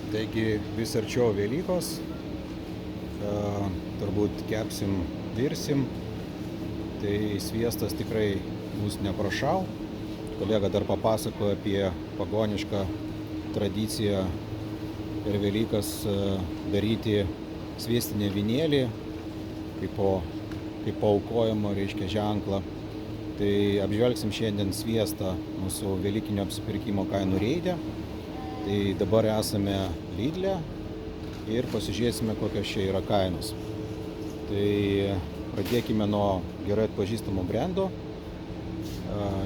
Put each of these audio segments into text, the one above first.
Taigi vis arčiau Velykos, turbūt kepsim, virsim, tai sviestas tikrai mūsų neprašau. Kolega dar papasakojo apie pagonišką tradiciją per Velykas daryti sviestinį avinėlį, kaip paaukojimo, reiškia, ženklą. Tai apžvelgsim šiandien sviestą mūsų velykinio apsipirkimo kainų reide. Tai dabar esame Lidle ir pasižiūrėsime, kokios čia yra kainos. Tai pradėkime nuo gerai atpažįstamo brendo.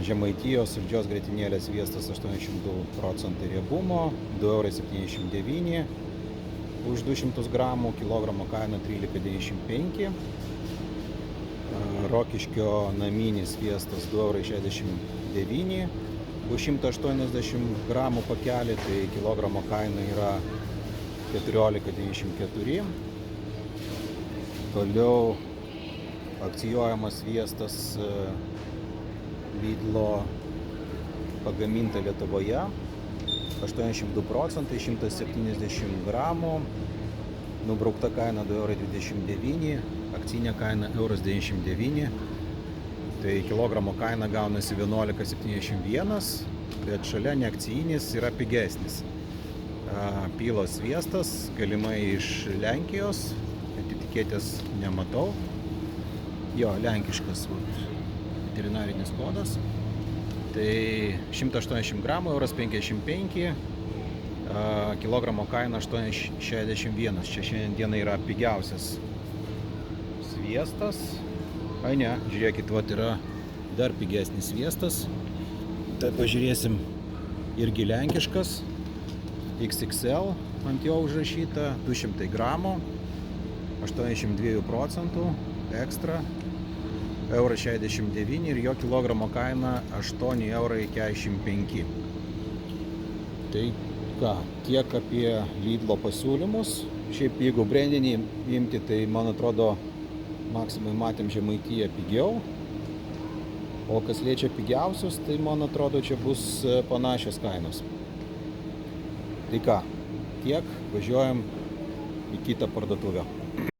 Žemaitijos saldžios grietinėlės sviestas 82% riebumo, 2,79 € už 200 gramų, kilogramo kaina 13,95 €. Rokiškio naminis sviestas 2,69 € už 180 gramų pakelį, tai kilogramo kaina yra 14,94 €. Toliau akcijuojamas sviestas Lidlo pagaminta Lietuvoje, 82%, 170 gramų, nubraukta kaina 2,29 €, akcinė kaina 1,99 €, tai kilogramo kaina gaunasi 11,71 €, bet šalia neakcijinis yra pigesnis. Pylos sviestas, galimai iš Lenkijos, etiketės nematau, jo, lenkiškas veterinarinis kodas, tai 180 gramų, 1,55 €, kilogramo kaina 8,61 €. Čia šiandien yra pigiausias sviestas. Ai ne, žiūrėkit, yra dar pigesnis sviestas. Tai pažiūrėsim, irgi lenkiškas, XXL ant jo užrašyta, 200 gramų, 82% ekstra, 1,69 € ir jo kilogramo kaina 8,45 €. Tai ką, tiek apie Lidlo pasiūlymus. Šiaip jeigu brandinį imti, tai man atrodo Maksimai matėm Žemaitiją pigiau. O kas liečia pigiausius, tai man atrodo čia bus panašios kainos. Tai ką, tiek, važiuojam į kitą parduotuvę.